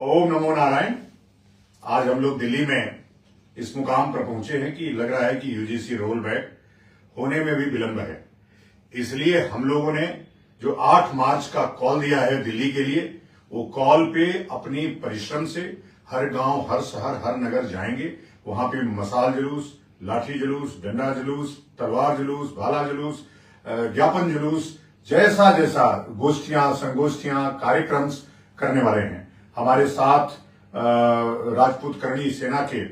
ओम नमो नारायण। आज हम लोग दिल्ली में इस मुकाम पर पहुंचे हैं कि लग रहा है कि यूजीसी रोल बैक होने में भी विलंब है। इसलिए हम लोगों ने जो 8 मार्च का कॉल दिया है दिल्ली के लिए, वो कॉल पे अपनी परिश्रम से हर गांव, हर शहर, हर नगर जाएंगे। वहां पे मशाल जुलूस, लाठी जुलूस, डंडा जुलूस, तलवार जुलूस, भाला जुलूस, ज्ञापन जुलूस, जैसा जैसा गोष्ठियां, संगोष्ठियां, कार्यक्रम करने वाले हैं। हमारे साथ राजपूत करणी सेना के,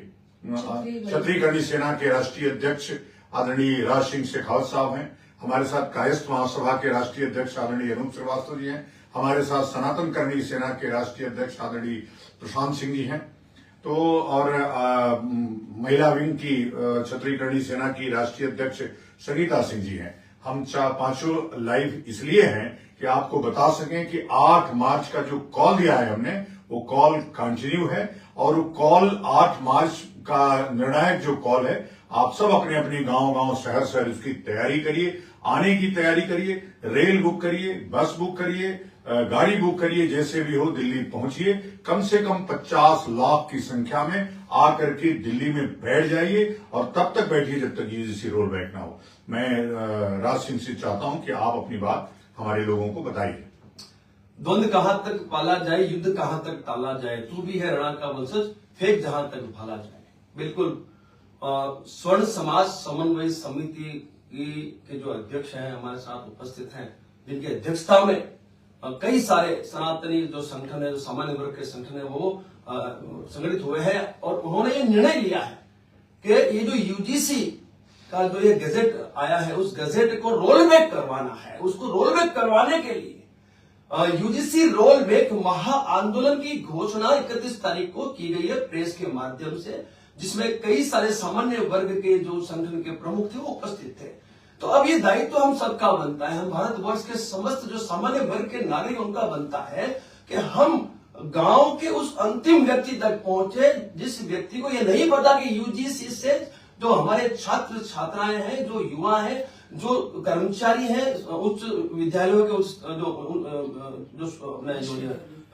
क्षत्रिय करणी सेना के राष्ट्रीय अध्यक्ष आदरणीय राज सिंह शेखावत साहब हैं। हमारे साथ कायस्थ महासभा के राष्ट्रीय अध्यक्ष आदरणीय अनूप श्रीवास्तव जी हैं। हमारे साथ सनातन करणी सेना के राष्ट्रीय अध्यक्ष आदरणीय प्रशांत सिंह जी हैं। तो और महिला विंग की क्षत्रिय करणी सेना की राष्ट्रीय अध्यक्ष संगीता सिंह जी हैं। हम पांचों लाइव इसलिए हैं कि आपको बता सकें कि 8 मार्च का जो कॉल दिया है हमने, वो कॉल कंटिन्यू है। और वो कॉल 8 मार्च का निर्णायक जो कॉल है, आप सब अपने अपने गांव शहर शहर उसकी तैयारी करिए, आने की तैयारी करिए, रेल बुक करिए, बस बुक करिए, गाड़ी बुक करिए, जैसे भी हो दिल्ली पहुंचिए। कम से कम 50 लाख की संख्या में आकर के दिल्ली में बैठ जाइए और तब तक बैठिए जब तक यूजीसी रोल बैक ना हो। मैं राज सिंह से चाहता हूं कि आप अपनी बात हमारे लोगों को बताइए। द्वंद कहां तक पाला जाए, युद्ध कहां तक टाला जाए, तू भी है रणा का वंशज, फेंक जहां तक भाला जाए। बिल्कुल। स्वर्ण समाज समन्वय समिति के जो अध्यक्ष हैं हमारे साथ उपस्थित हैं, जिनकी अध्यक्षता में कई सारे सनातनी जो संगठन है, जो सामान्य वर्ग के संगठन है, वो संगठित हुए हैं। और उन्होंने ये निर्णय लिया है कि ये जो यूजीसी का जो ये गजेट आया है, उस गजेट को रोल बैक करवाना है। उसको रोल बैक करवाने के लिए यूजीसी रोल बैक महा आंदोलन की घोषणा 31 तारीख को की गई है प्रेस के माध्यम से, जिसमें कई सारे सामान्य वर्ग के जो संगठन के प्रमुख थे वो उपस्थित थे। तो अब ये दायित्व हम सबका बनता है, हम भारतवर्ष के समस्त जो सामान्य वर्ग के नागरिक उनका बनता है कि हम गांव के उस अंतिम व्यक्ति तक पहुंचे जिस व्यक्ति को ये नहीं पता कि यूजीसी से जो हमारे छात्र छात्राएं हैं, जो युवा हैं, जो कर्मचारी हैं, उच्च विद्यालयों के जो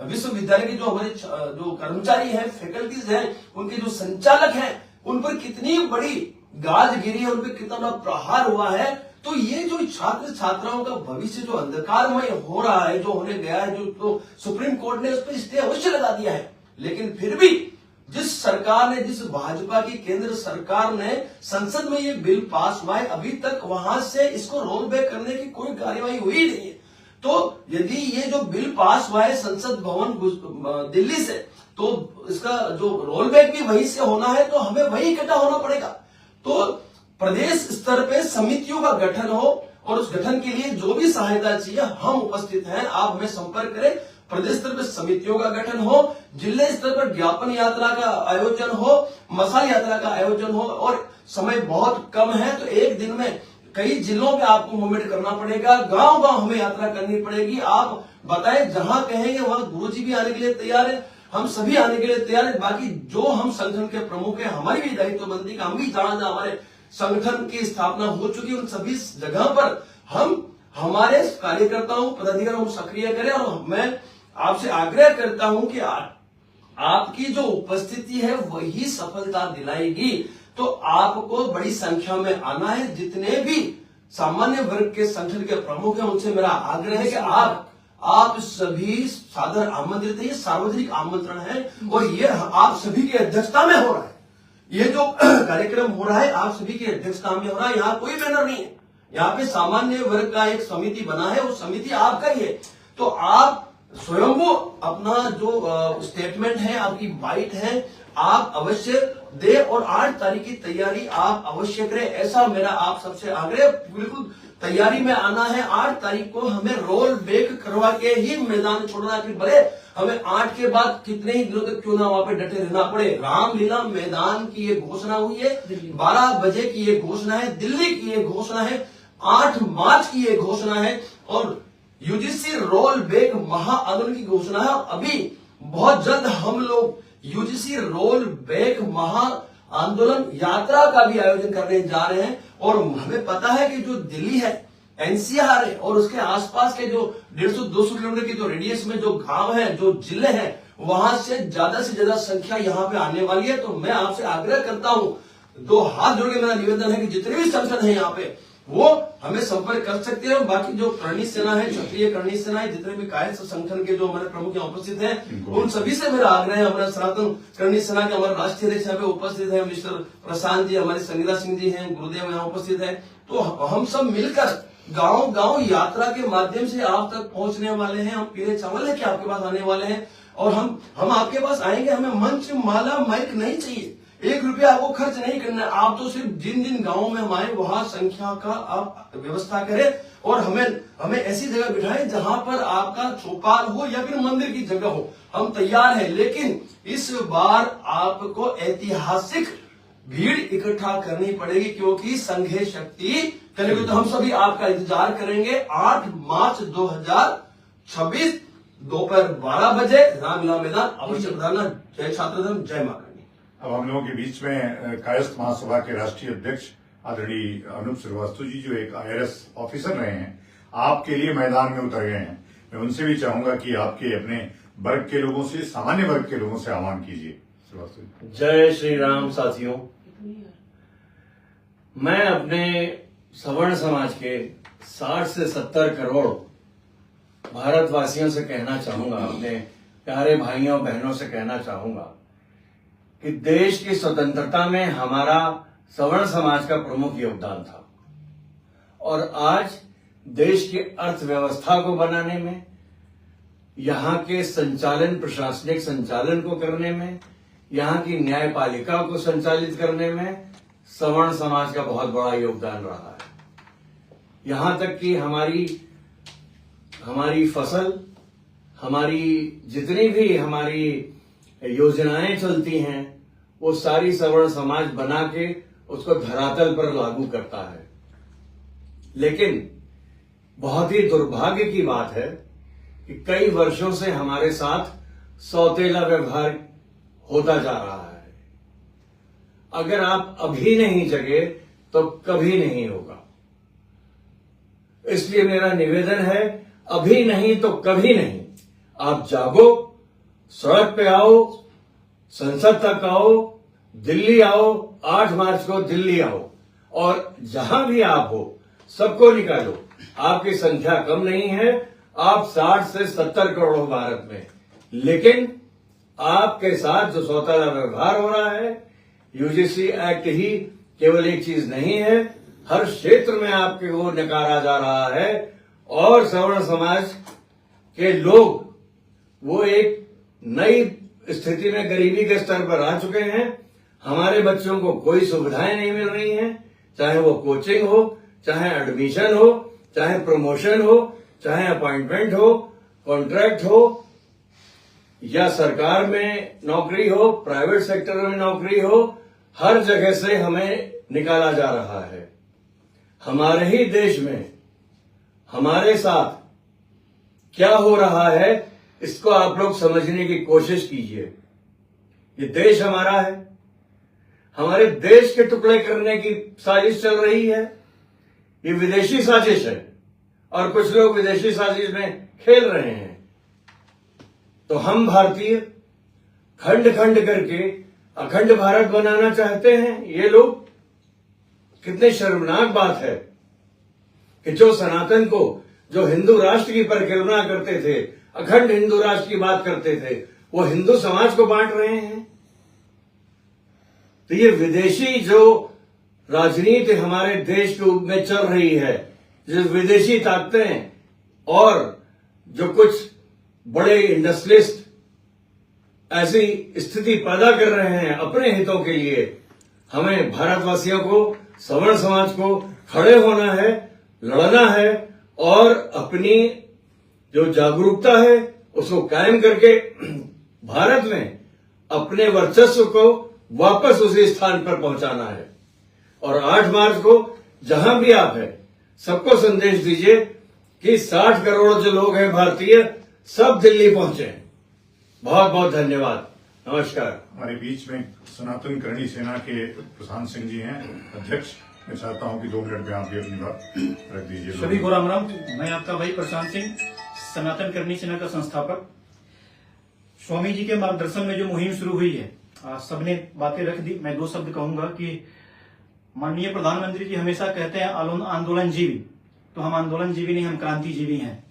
विश्वविद्यालय के जो हमारे जो कर्मचारी हैं, फैकल्टीज हैं, उनके जो संचालक हैं, उन पर कितनी बड़ी गाज गिरी है, उन पर कितना बड़ा प्रहार हुआ है। तो ये जो छात्र छात्राओं का भविष्य जो अंधकारमय हो रहा है, जो होने गया है, जो तो सुप्रीम कोर्ट ने उस पर स्टे अवश्य लगा दिया है, लेकिन फिर भी जिस सरकार ने, जिस भाजपा की केंद्र सरकार ने संसद में ये बिल पास हुआ है, अभी तक वहां से इसको रोल बैक करने की कोई कार्यवाही हुई नहीं है। तो यदि ये जो बिल पास हुआ है संसद भवन दिल्ली से, तो इसका जो रोल बैक भी वहीं से होना है, तो हमें वहीं इकट्ठा होना पड़ेगा। तो प्रदेश स्तर पे समितियों का गठन हो और उस गठन के लिए जो भी सहायता चाहिए हम उपस्थित हैं, आप हमें संपर्क करें। प्रदेश स्तर पर समितियों का गठन हो, जिले स्तर पर ज्ञापन यात्रा का आयोजन हो, मशाल यात्रा का आयोजन हो। और समय बहुत कम है, तो एक दिन में कई जिलों पे आपको मूवमेंट करना पड़ेगा, गांव गांव हमें यात्रा करनी पड़ेगी। आप बताएं, जहां कहेंगे वहां गुरुजी भी आने के लिए तैयार है, हम सभी आने के लिए तैयार है। बाकी जो हम संगठन के प्रमुख हैं, हमारी भी दायित्व बनती है कि हम भी जहां जहां हमारे संगठन की स्थापना हो चुकी है, उन सभी जगह पर हम हमारे कार्यकर्ताओं, पदाधिकारियों को सक्रिय करें। और मैं आपसे आग्रह करता हूं कि आपकी जो उपस्थिति है वही सफलता दिलाएगी। तो आपको बड़ी संख्या में आना है। जितने भी सामान्य वर्ग के संगठन के प्रमुख हैं, उनसे मेरा आग्रह है कि आप सभी सादर आमंत्रित है। ये सार्वजनिक आमंत्रण है और ये आप सभी की अध्यक्षता में हो रहा है। ये जो कार्यक्रम हो रहा है आप सभी की अध्यक्षता में हो रहा है। यहाँ कोई बैनर नहीं है, यहाँ पे सामान्य वर्ग का एक समिति बना है, वो समिति आपका ही है। तो आप स्वयं वो अपना जो स्टेटमेंट है, आपकी बाइट है, आप अवश्य दे और 8 तारीख की तैयारी आप अवश्य करें, ऐसा मेरा आप सबसे आग्रह। बिल्कुल तैयारी में आना है। 8 तारीख को हमें रोल बैक करवा के ही मैदान छोड़ना, फिर भले हमें 8 के बाद कितने ही दिनों तक क्यों ना वहां पे डटे रहना पड़े। रामलीला मैदान की ये घोषणा हुई है, 12 बजे की ये घोषणा है, दिल्ली की ये घोषणा है, 8 मार्च की ये घोषणा है और यूजीसी रोल बैक महा आंदोलन की घोषणा है। अभी बहुत जल्द हम लोग यूजीसी रोल बैक महा आंदोलन यात्रा का भी आयोजन करने जा रहे हैं। और हमें पता है कि जो दिल्ली है, एनसीआर है और उसके आसपास के जो 150-200 किलोमीटर की जो रेडियस में जो गांव है, जो जिले हैं, वहां से ज्यादा संख्या यहाँ पे आने वाली है। तो मैं आपसे आग्रह करता हूं, दो हाथ जोड़ के मेरा निवेदन है कि जितने भी सांसद हैं यहाँ पे वो हमें संपर्क कर सकते हैं। बाकी जो करणी सेना है, क्षत्रिय करणी सेना है, जितने भी कायस्थ संगठन के जो हमारे प्रमुख यहाँ उपस्थित हैं, उन सभी से मेरा आग्रह है। हमारा सनातन करणी सेना के हमारे राष्ट्रीय अध्यक्ष यहाँ पे उपस्थित है, मिस्टर प्रशांत जी, हमारे संगीता सिंह जी हैं, गुरुदेव यहाँ उपस्थित है। तो हम सब मिलकर गांव गांव यात्रा के माध्यम से आप तक पहुंचने वाले हैं। हम पीले चावल लेके आपके पास आने वाले हैं और हम आपके पास आएंगे। हमें मंच, माला, माइक नहीं चाहिए, 1 रुपया आपको खर्च नहीं करना है। आप तो सिर्फ जिन जिन गांवों में हम आए वहां संख्या का आप व्यवस्था करें और हमें ऐसी जगह बिठाएं जहां पर आपका चौपाल हो या फिर मंदिर की जगह हो। हम तैयार हैं, लेकिन इस बार आपको ऐतिहासिक भीड़ इकट्ठा करनी पड़ेगी, क्योंकि संघे शक्ति करेंगे। तो हम सभी आपका इंतजार करेंगे 8 मार्च 2026 दोपहर 12 बजे रामलीला मैदान, अवश्य बताना। जय छात्र धर्म, जय मां करणी। अब हम लोगों के बीच में कायस्थ महासभा के राष्ट्रीय अध्यक्ष आदरणीय अनूप श्रीवास्तव जी, जो एक IRS ऑफिसर रहे हैं, आपके लिए मैदान में उतर गए हैं। मैं उनसे भी चाहूंगा कि आपके अपने वर्ग के लोगों से, सामान्य वर्ग के लोगों से आह्वान कीजिए। श्रीवास्तव जी। जय श्री राम साथियों, मैं अपने सवर्ण समाज के 60 से 70 करोड़ भारतवासियों से कहना चाहूंगा, अपने प्यारे भाइयों बहनों से कहना चाहूंगा कि देश की स्वतंत्रता में हमारा सवर्ण समाज का प्रमुख योगदान था और आज देश की अर्थव्यवस्था को बनाने में, यहाँ के संचालन, प्रशासनिक संचालन को करने में, यहाँ की न्यायपालिका को संचालित करने में सवर्ण समाज का बहुत बड़ा योगदान रहा है। यहाँ तक कि हमारी फसल, हमारी जितनी भी हमारी योजनाएं चलती हैं, वो सारी सवर्ण समाज बना के उसको धरातल पर लागू करता है। लेकिन बहुत ही दुर्भाग्य की बात है कि कई वर्षों से हमारे साथ सौतेला व्यवहार होता जा रहा है। अगर आप अभी नहीं जगे तो कभी नहीं होगा। इसलिए मेरा निवेदन है, अभी नहीं तो कभी नहीं, आप जागो, सड़क पे आओ, संसद तक आओ, दिल्ली आओ, 8 मार्च को दिल्ली आओ और जहां भी आप हो सबको निकालो। आपकी संख्या कम नहीं है, आप 60 से 70 करोड़ हो भारत में, लेकिन आपके साथ जो सौतेला व्यवहार हो रहा है, यूजीसी एक्ट ही केवल एक चीज नहीं है, हर क्षेत्र में आपके को नकारा जा रहा है और सवर्ण समाज के लोग वो एक नई स्थिति में गरीबी के स्तर पर आ चुके हैं। हमारे बच्चों को कोई सुविधाएं नहीं मिल रही हैं, चाहे वो कोचिंग हो, चाहे एडमिशन हो, चाहे प्रमोशन हो, चाहे अपॉइंटमेंट हो, कॉन्ट्रैक्ट हो, या सरकार में नौकरी हो, प्राइवेट सेक्टर में नौकरी हो, हर जगह से हमें निकाला जा रहा है। हमारे ही देश में हमारे साथ क्या हो रहा है, इसको आप लोग समझने की कोशिश कीजिए। ये देश हमारा है, हमारे देश के टुकड़े करने की साजिश चल रही है। ये विदेशी साजिश है और कुछ लोग विदेशी साजिश में खेल रहे हैं। तो हम भारतीय खंड खंड करके अखंड भारत बनाना चाहते हैं ये लोग। कितनी शर्मनाक बात है कि जो सनातन को, जो हिंदू राष्ट्र की परिकल्पना करते थे, अखंड हिंदू राष्ट्र की बात करते थे, वो हिंदू समाज को बांट रहे हैं। तो ये विदेशी जो राजनीति हमारे देश में चल रही है, जो विदेशी ताकतें और जो कुछ बड़े इंडस्ट्रियलिस्ट ऐसी स्थिति पैदा कर रहे हैं अपने हितों के लिए, हमें भारतवासियों को, सवर्ण समाज को खड़े होना है, लड़ना है और अपनी जो जागरूकता है उसको कायम करके भारत में अपने वर्चस्व को वापस उसी स्थान पर पहुंचाना है। और 8 मार्च को जहां भी आप हैं, सबको संदेश दीजिए कि 60 करोड़ जो लोग हैं भारतीय, सब दिल्ली पहुंचे। बहुत बहुत धन्यवाद, नमस्कार। हमारे बीच में सनातन करणी सेना के प्रशांत सिंह जी हैं, अध्यक्ष। मैं चाहता हूं कि 2 मिनट में आप भी अपनी बात रख दीजिए। सभी को राम राम। मैं आपका भाई प्रशांत सिंह, सनातन करणी सेना का संस्थापक। स्वामी जी के मार्गदर्शन में जो मुहिम शुरू हुई है, सबने बातें रख दी। मैं दो शब्द कहूंगा कि माननीय प्रधानमंत्री जी हमेशा कहते हैं आंदोलन जीवी, तो हम आंदोलन जीवी नहीं, हम क्रांति जीवी हैं।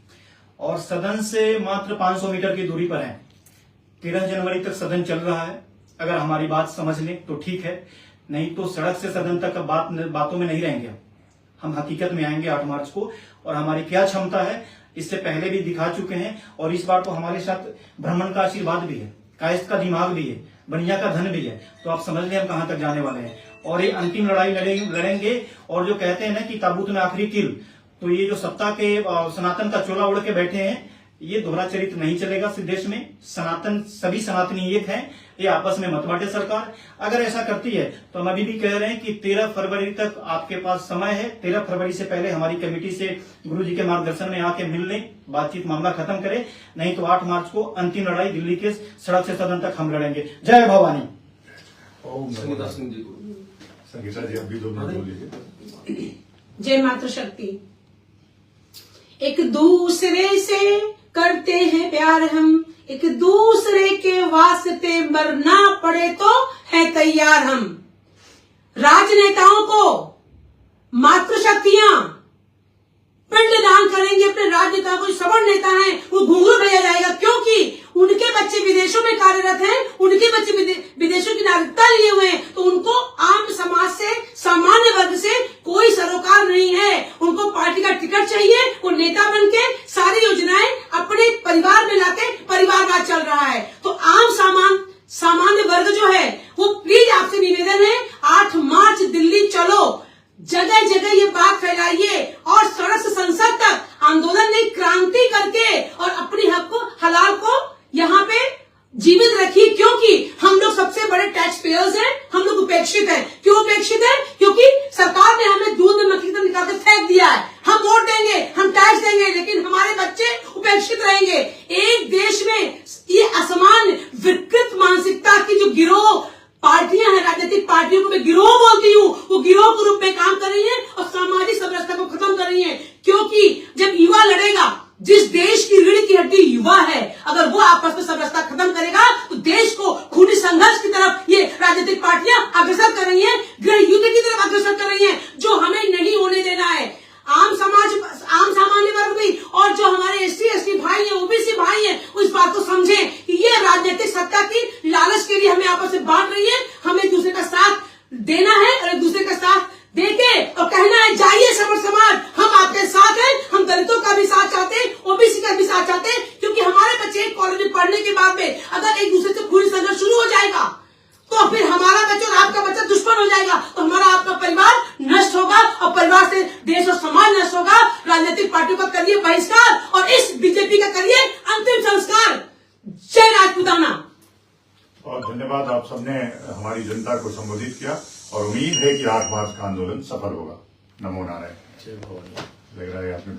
और सदन से मात्र 500 मीटर की दूरी पर हैं। 13 जनवरी तक सदन चल रहा है। अगर हमारी बात समझ लें तो ठीक है, नहीं तो सड़क से सदन तक बातों में नहीं रहेंगे। हम हकीकत में आएंगे 8 मार्च को, और हमारी क्या क्षमता है इससे पहले भी दिखा चुके हैं। और इस बार तो हमारे साथ ब्राह्मण का आशीर्वाद भी है, कायस्थ का दिमाग भी है, बनिया का धन भी है। तो आप समझ लें हम कहां तक जाने वाले हैं। और ये अंतिम लड़ाई लड़ेंगे। और जो कहते हैं ना कि ताबूत में आखिरी किल, तो ये जो सत्ता के सनातन का चोला उड़ के बैठे हैं, ये दोहरा चरित्र नहीं चलेगा इस देश में। सनातन, सभी सनातनी एक हैं, ये आपस में मत बांटे सरकार। अगर ऐसा करती है तो हम अभी भी कह रहे हैं कि 13 फरवरी तक आपके पास समय है। 13 फरवरी से पहले हमारी कमेटी से गुरु जी के मार्गदर्शन में आके मिल लें, बातचीत, मामला खत्म करें। नहीं तो 8 मार्च को अंतिम लड़ाई दिल्ली के सड़क से सदन तक हम लड़ेंगे। जय भवानी। संगीता सिंह जी को। संगीता जी अब भी 2 मिनट बोल लीजिए। जय मातृशक्ति। एक दूसरे से करते हैं प्यार हम, एक दूसरे के वास्ते मरना पड़े तो है तैयार हम। राजनेताओं को मातृशक्तियां पिंडदान करेंगे अपने राजनेताओं को। सवर्ण नेता हैं वो घुंघरू भेजा जाएगा, क्योंकि उनके बच्चे विदेशों में कार्यरत हैं, उनके बच्चे विदेशों की नागरिकता लिए हुए हैं। तो उनको आम समाज से, सामान्य वर्ग से कोई सरोकार नहीं है। उनको पार्टी का टिकट चाहिए, वो नेता बन के सारी योजनाएं अपने परिवार में लाके परिवारवाद चल रहा है। तो सामान्य वर्ग जो है वो प्लीज आपसे निवेदन है, 8 मार्च दिल्ली चलो, जगह जगह ये बात फैलाइए और सड़क से संसद तक आंदोलन में क्रांति करके और अपने हक को, हलाल को यहाँ पे जीवित रखिए। क्योंकि हम लोग सबसे बड़े टैक्स पेयर्स हैं, हम लोग उपेक्षित हैं। क्यों उपेक्षित हैं? क्योंकि सरकार ने हमें दूध में मक्खी की तरह निकाल के फेंक दिया है। हम वोट देंगे, हम टैक्स देंगे, लेकिन हमारे बच्चे उपेक्षित रहेंगे। एक देश में ये असमान विकृत मानसिकता की जो गिरोह पार्टियां हैं, राजनीतिक पार्टियों को मैं गिरोह बोलती हूँ, वो गिरोह के रूप में काम कर रही है और सामाजिक समरसता को खत्म कर रही है। क्योंकि जब युवा लड़ेगा, जिस देश की रीढ़ की हड्डी युवा है, अगर वो आपस में समरसता खत्म करेगा तो देश को खूनी संघर्ष की तरफ ये राजनीतिक पार्टियां अग्रसर कर रही हैं, गृह युद्ध की तरफ अग्रसर कर रही हैं, जो हमें नहीं होने देना है। आम सामान्य वर्ग भी और जो हमारे SC भाई हैं, OBC भाई हैं, उस बात को समझें कि ये राजनीतिक सत्ता की लालच के लिए हमें आपस में बांट रही है। हमें एक दूसरे का साथ देना है और एक दूसरे का साथ देके और कहना है जाइए समर समाज, हम आपके साथ हैं। हम दलितों का भी साथ चाहते हैं, OBC का भी साथ चाहते हैं, क्योंकि हमारे बच्चे एक कॉलेज में पढ़ने के बाद में अगर एक दूसरे से खूनी संघर्ष शुरू हो जाएगा तो फिर हमारा बच्चा और आपका बच्चा दुश्मन हो जाएगा, तो हमारा आपका परिवार नष्ट होगा और परिवार से देश और समाज नष्ट होगा। राजनीतिक पार्टियों का करिए बहिष्कार और इस बीजेपी का करिए अंतिम संस्कार। जय राजपूताना। और धन्यवाद, आप सबने हमारी जनता को संबोधित किया और उम्मीद है कि 8 मार्च का आंदोलन सफल होगा। नमो नारायण। लग रहा है आपने